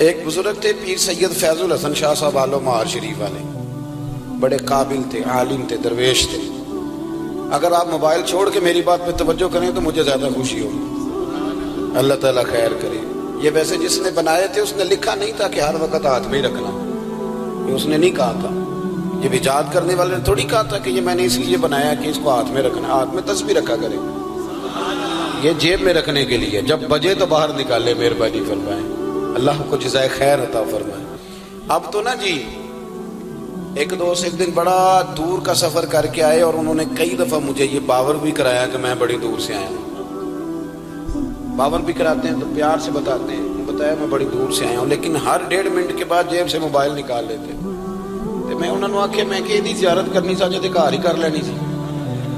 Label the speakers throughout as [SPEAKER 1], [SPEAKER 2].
[SPEAKER 1] ایک بزرگ تھے پیر سید فیض الحسن شاہ صاحب آلو مہار شریف والے، بڑے قابل تھے، عالم تھے، درویش تھے۔ اگر آپ موبائل چھوڑ کے میری بات پہ توجہ کریں تو مجھے زیادہ خوشی ہوگی، اللہ تعالیٰ خیر کرے۔ یہ ویسے جس نے بنائے تھے اس نے لکھا نہیں تھا کہ ہر وقت ہاتھ میں ہی رکھنا، یہ اس نے نہیں کہا تھا۔ یہ ایجاد کرنے والے نے تھوڑی کہا تھا کہ یہ میں نے اس لیے بنایا کہ اس کو ہاتھ میں رکھنا، ہاتھ میں تسبیح رکھا کرے، یہ جیب میں رکھنے کے لیے، جب بجے تو باہر نکالے، مہربانی فرمائیں، اللہ کو جزائے خیر عطا فرمائے۔ اب تو نا جی ایک دوست ایک دن بڑا دور کا سفر کر کے آئے اور انہوں نے کئی دفعہ مجھے یہ باور بھی کرایا کہ میں بڑی دور سے آیا ہوں۔ باور بھی کراتے ہیں تو پیار سے بتاتے ہیں، بتایا میں بڑی دور سے آیا ہوں، لیکن ہر 1.5 منٹ کے بعد جیب سے موبائل نکال لیتے ہیں۔ تو میں انہوں نے آخیا میں کہ یہ زیارت کرنی سا جاتے گھر ہی کر لینی سی،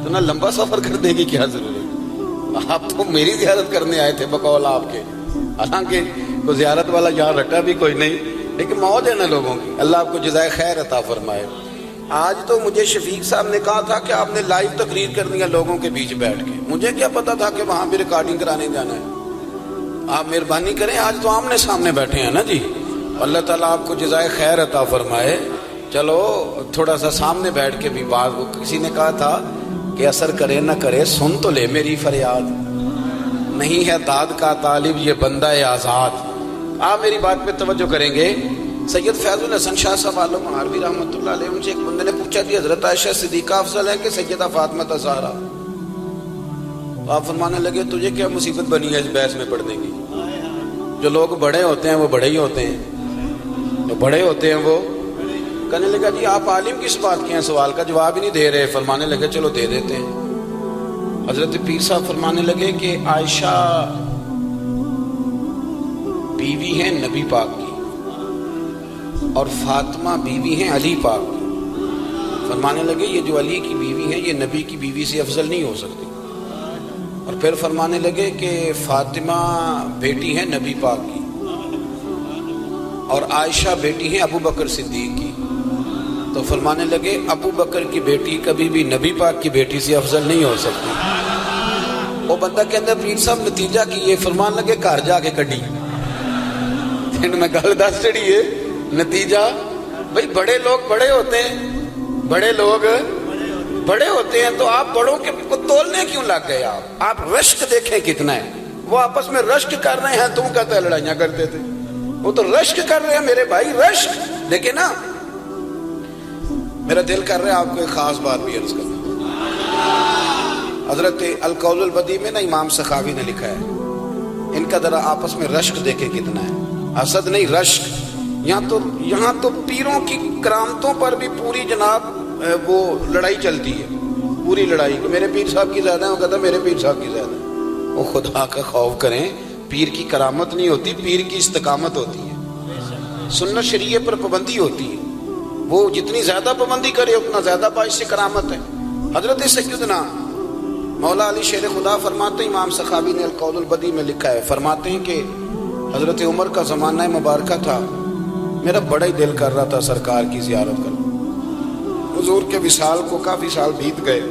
[SPEAKER 1] تو نہ لمبا سفر کرنے کی کیا ضرورت، آپ تو میری زیارت کرنے آئے تھے بقول آپ کے، حالانکہ وہ زیارت والا یہاں رکھا بھی کوئی نہیں، لیکن موج ہے نا لوگوں کی، اللہ آپ کو جزائے خیر عطا فرمائے۔ آج تو مجھے شفیق صاحب نے کہا تھا کہ آپ نے لائیو تقریر کرنی ہے لوگوں کے بیچ بیٹھ کے، مجھے کیا پتا تھا کہ وہاں بھی ریکارڈنگ کرانے جانا ہے۔ آپ مہربانی کریں، آج تو آمنے سامنے بیٹھے ہیں نا جی، اللہ تعالیٰ آپ کو جزائے خیر عطا فرمائے۔ چلو تھوڑا سا سامنے بیٹھ کے بھی بات، کسی نے کہا تھا کہ اثر کرے نہ کرے سن تو لے میری فریاد، نہیں ہے داد کا طالب یہ بندہ آزاد۔ آپ میری بات پہ توجہ کریں گے، سید فیض الحسن شاہ صاحب عالم مہاروی رحمۃ اللہ علیہ، ان سے ایک بندے نے پوچھا کہ حضرت عائشہ صدیقہ افضل ہے کہ سیدہ فاطمہ زہرا؟ تو آپ فرمانے لگے تجھے کیا مصیبت بنی ہے اس بحث میں پڑھنے کی، جو لوگ بڑے ہوتے ہیں وہ بڑے ہی ہوتے ہیں، جو بڑے ہوتے ہیں وہ۔ کہنے لگا جی آپ عالم کس بات کے ہیں، سوال کا جواب ہی نہیں دے رہے۔ فرمانے لگے چلو دے دیتے ہیں۔ حضرت پیر صاحب فرمانے لگے کہ عائشہ بیوی ہیں نبی پاک کی اور فاطمہ بیوی ہیں علی پاک کی۔ فرمانے لگے یہ جو علی کی بیوی ہے یہ نبی کی بیوی سے افضل نہیں ہو سکتی۔ اور پھر فرمانے لگے کہ فاطمہ بیٹی ہے نبی پاک کی اور عائشہ بیٹی ہیں ابو بکر صدیق کی۔ تو فرمانے لگے ابو بکر کی بیٹی کبھی بھی نبی پاک کی بیٹی سے افضل نہیں ہو سکتی۔ وہ بندہ کے اندر پیر صاحب نتیجہ کی یہ فرمان لگے گھر جا کے کڈی میں گل دس چڑی ہے نتیجہ، بھئی بڑے لوگ بڑے ہوتے ہیں، بڑے لوگ بڑے ہوتے ہیں، تو آپ بڑوں کے کو تولنے کیوں لگ گئے؟ آپ رشک دیکھیں کتنا ہے، وہ آپس میں رشک کر رہے ہیں، تم کہتے ہیں لڑائیاں کرتے تھے، وہ تو رشک کر رہے ہیں میرے بھائی، رشک دیکھیں نا۔ میرا دل کر رہا ہے آپ کو ایک خاص بات بھی عرض کرنا۔ حضرت القول البدیع میں نا امام سخاوی نے لکھا ہے، ان کا ذرا آپس میں رشک دیکھیں کتنا ہے، حسد نہیں رشک۔ یہاں تو پیروں کی کرامتوں پر بھی پوری جناب وہ لڑائی چلتی ہے، پوری لڑائی کہ میرے پیر صاحب کی زیادہ ہے، وہ کہتا ہے میرے پیر صاحب کی زیادہ ہے۔ وہ خدا کا خوف کریں، پیر کی کرامت نہیں ہوتی، پیر کی استقامت ہوتی ہے، سنت شریعت پر پابندی ہوتی ہے، وہ جتنی زیادہ پابندی کرے اتنا زیادہ باعث سے کرامت ہے۔ حضرت سیدنا مولا علی شیر خدا فرماتے ہیں، امام سخاوی نے القول البدیع میں لکھا ہے، فرماتے ہیں کہ حضرت عمر کا زمانہ مبارکہ تھا، میرا بڑا ہی دل کر رہا تھا سرکار کی زیارت کروں، حضور کے وصال کو کافی سال بیت گئے،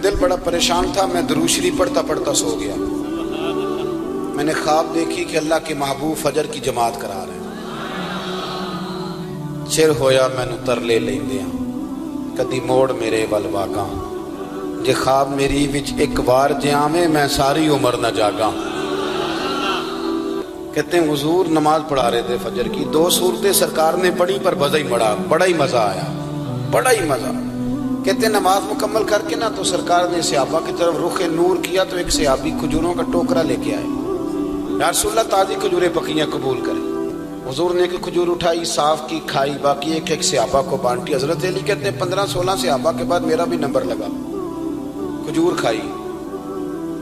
[SPEAKER 1] دل بڑا پریشان تھا، میں درود شریف پڑھتا پڑھتا سو گیا۔ میں نے خواب دیکھی کہ اللہ کے محبوب فجر کی جماعت کرا رہے ہیں، چر ہویا مینوں ترلے لیندیاں کدی موڑ میرے ول واگاں، جے خواب میری وچ ایک بار جے آویں میں ساری عمر نہ جاگاں۔ کہتے ہیں حضور نماز پڑھا رہے تھے فجر کی، 2 صورتیں سرکار نے پڑھی پر بڑا ہی مزہ آیا، بڑا ہی مزہ۔ کہتے ہیں نماز مکمل کر کے نا تو سرکار نے صحابہ کی طرف رخ نور کیا تو ایک صحابی کھجوروں کا ٹوکرا لے کے آئے، یا رسول اللہ تازی کھجوریں پکیاں قبول کریں۔ حضور نے ایک کھجور اٹھائی، صاف کی، کھائی، باقی ایک صحابہ کو بانٹی۔ حضرت علی کہتے ہیں 15-16 صحابہ کے بعد میرا بھی نمبر لگا، کھجور کھائی،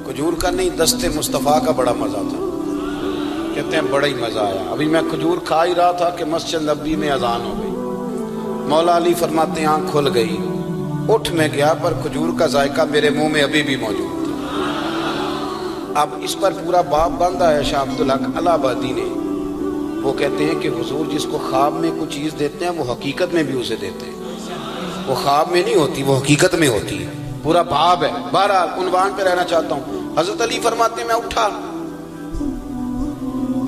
[SPEAKER 1] کھجور کا نہیں دستے مصطفیٰ کا بڑا مزہ تھا، کہتے ہیں بڑا ہی مزہ آیا۔ ابھی میں کھجور کھا ہی رہا تھا کہ مسجد نبوی میں اذان ہو گئی، مولا علی فرماتے ہیں آنکھ کھل گئی، اٹھ میں گیا پر کھجور کا ذائقہ میرے منہ میں ابھی بھی موجود تھا۔ اب اس پر پورا باب باندھا ہے شاہ عبدالحق الہ آبادی نے، وہ کہتے ہیں کہ حضور جس کو خواب میں کوئی چیز دیتے ہیں وہ حقیقت میں بھی اسے دیتے ہیں، وہ خواب میں نہیں ہوتی، وہ حقیقت میں ہوتی ہے، پورا باب ہے۔ بہرحال عنوان پہ رہنا چاہتا ہوں، حضرت علی فرماتے ہیں میں اٹھا،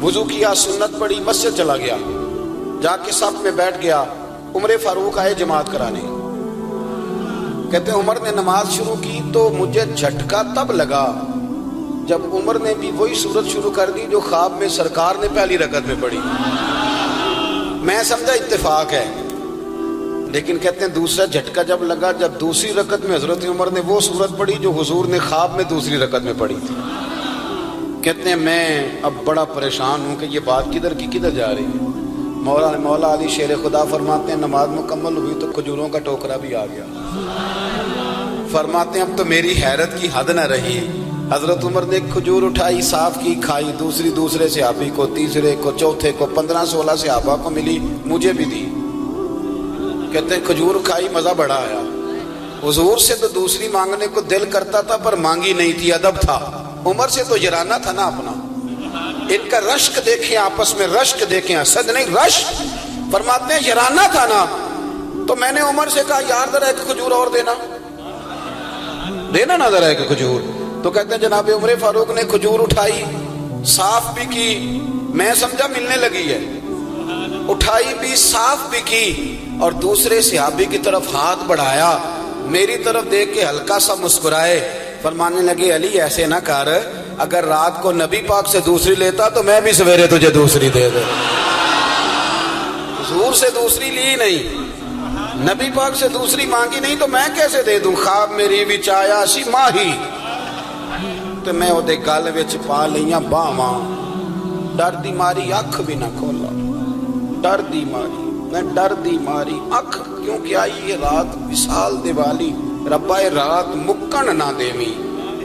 [SPEAKER 1] وضو کیا، سنت پڑھی، مسجد چلا گیا، جا کے صف میں بیٹھ گیا. عمر فاروق آئے جماعت کرانے. کہتے ہیں عمر نے نماز شروع کی تو مجھے جھٹکا تب لگا جب عمر نے بھی وہی صورت شروع کر دی جو خواب میں سرکار نے پہلی رکعت میں پڑھی. میں سمجھا اتفاق ہے، لیکن کہتے ہیں دوسرا جھٹکا جب لگا جب دوسری رکعت میں حضرت عمر نے وہ صورت پڑھی جو حضور نے خواب میں دوسری رکعت میں پڑھی تھی. کہتے ہیں میں اب بڑا پریشان ہوں کہ یہ بات کدھر کی کدھر جا رہی ہے. مولا علی شیر خدا فرماتے ہیں نماز مکمل ہوئی تو کھجوروں کا ٹوکرا بھی آ گیا. فرماتے ہیں اب تو میری حیرت کی حد نہ رہی. حضرت عمر نے ایک کھجور اٹھائی، صاف کی، کھائی، دوسرے صحابی کو، تیسرے کو، چوتھے کو، 15-16 صحابہ کو ملی، مجھے بھی دی. کہتے ہیں کھجور کھائی، مزہ بڑا آیا. حضور سے تو دوسری مانگنے کو دل کرتا تھا پر مانگی نہیں تھی، ادب تھا. عمر سے تو یرانہ تھا نا اپنا. ان کا رشک دیکھیں، آپس میں رشک دیکھیں، حسد نہیں رشک. فرماتے ہیں یرانہ تھا نا. تو میں نے عمر سے کہا یار ذرا ایک کھجور اور دینا نا ذرا ایک کھجور. تو کہتے ہیں جناب عمر فاروق نے کھجور اٹھائی، صاف بھی کی، میں سمجھا ملنے لگی ہے، اٹھائی بھی، صاف بھی کی، اور دوسرے صحابی کی طرف ہاتھ بڑھایا، میری طرف دیکھ کے ہلکا سا مسکرائے. فرمانے لگے علی ایسے نہ کر، اگر رات کو نبی پاک سے دوسری لیتا تو میں بھی سویرے تجھے دوسری دے دے. حضور سے دوسری لی نہیں، نبی پاک سے دوسری مانگی نہیں تو میں کیسے دے دوں. خواب میری وچ آیا سی ماہی تو میں وہ دے گل وچ پا لیاں باواں. ڈر دی ماری اکھ بھی نہ کھولا، ڈر دی ماری، میں ڈر دی ماری اکھ کیونکہ آئی یہ رات وصال دیوالی. ربا اے رات مکن نہ دیوی،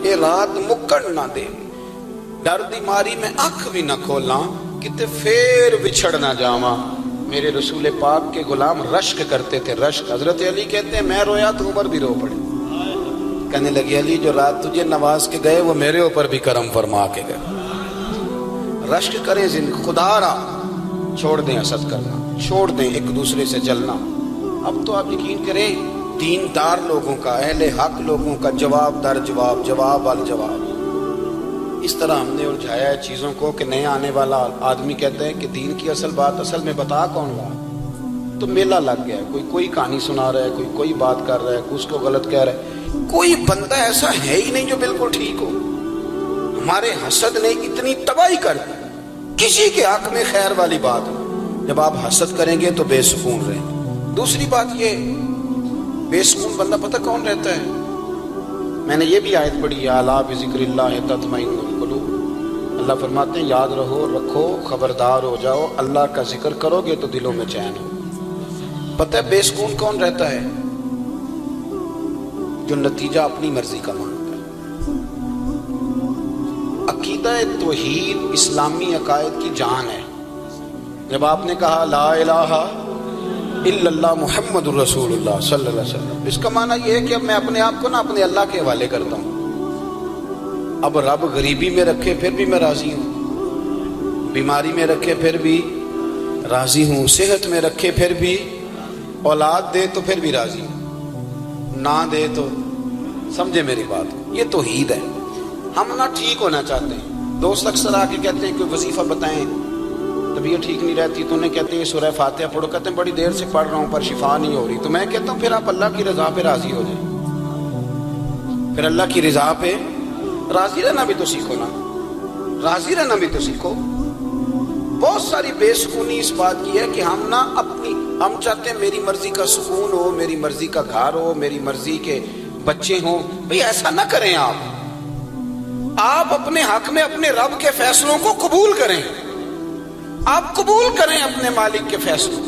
[SPEAKER 1] اے رات مکن نہ دیوی. ڈر دی ماری میں اکھ بھی نہ کھولاں کتے پھر بچھڑ نہ جاواں. میرے رسول پاک کے غلام رشک کرتے تھے، رشک. حضرت علی کہتے ہیں میں رویا تو عمر بھی رو پڑے. کہنے لگی علی جو رات تجھے نواز کے گئے وہ میرے اوپر بھی کرم فرما کے گئے. رشک کریں، خدا را چھوڑ دیں حسد کرنا، چھوڑ دیں ایک دوسرے سے جلنا. اب تو آپ یقین کریں دیندار لوگوں کا، اہل حق لوگوں کا جواب در جواب، جواب الجواب. اس طرح ہم نے الجھایا ہے چیزوں کو کہ نیا آنے والا آدمی کہتے ہیں کہ دین کی اصل بات اصل میں بتا کون رہا. تو میلہ لگ گیا ہے، کوئی کہانی سنا رہا ہے، کوئی بات کر رہا ہے، کوئی اس کو غلط کہہ رہا ہے. کوئی بندہ ایسا ہے ہی نہیں جو بالکل ٹھیک ہو. ہمارے حسد نے اتنی تباہی کر دی، کسی کے حق میں خیر والی بات ہو. جب آپ حسد کریں گے تو بے سکون رہیں گے. دوسری بات یہ بے سکون بندہ پتہ کون رہتا ہے. میں نے یہ بھی آیت پڑھی ہے الا بذکر اللہ تطمئن القلوب. اللہ فرماتے ہیں یاد رکھو، خبردار ہو جاؤ، اللہ کا ذکر کرو گے تو دلوں میں چین ہو. پتہ ہے بے سکون کون رہتا ہے؟ جو نتیجہ اپنی مرضی کا مانگتا ہے. عقیدہ توحید اسلامی عقائد کی جان ہے. جب آپ نے کہا لا الہ الا اللہ محمد الرسول اللہ صلی اللہ علیہ وسلم، اس کا معنی یہ ہے کہ اب میں اپنے آپ کو نا اپنے اللہ کے حوالے کرتا ہوں. اب رب غریبی میں رکھے پھر بھی میں راضی ہوں، بیماری میں رکھے پھر بھی راضی ہوں، صحت میں رکھے پھر بھی، اولاد دے تو پھر بھی راضی ہوں، نہ دے تو. سمجھے میری بات؟ یہ توحید ہے. ہم نہ ٹھیک ہونا چاہتے ہیں. دوست اکثر آ کے کہتے ہیں کوئی وظیفہ بتائیں، طبیعت ٹھیک نہیں رہتی تو انہیں کہتے ہیں سورہ فاتحہ پڑھو. کہتے ہیں بڑی دیر سے پڑھ رہا ہوں پر شفا نہیں ہو رہی. تو میں کہتا ہوں پھر آپ اللہ کی رضا پہ راضی ہو جائیں، پھر اللہ کی رضا پہ راضی رہنا بھی تو سیکھو نا، راضی رہنا بھی تو سیکھو. بہت ساری بے سکونی اس بات کی ہے کہ ہم ہم چاہتے ہیں میری مرضی کا سکون ہو، میری مرضی کا گھر ہو، میری مرضی کے بچے ہوں. بھئی ایسا نہ کریں. آپ اپنے حق میں اپنے رب کے فیصلوں کو قبول کریں. آپ قبول کریں اپنے مالک کے فیصلوں.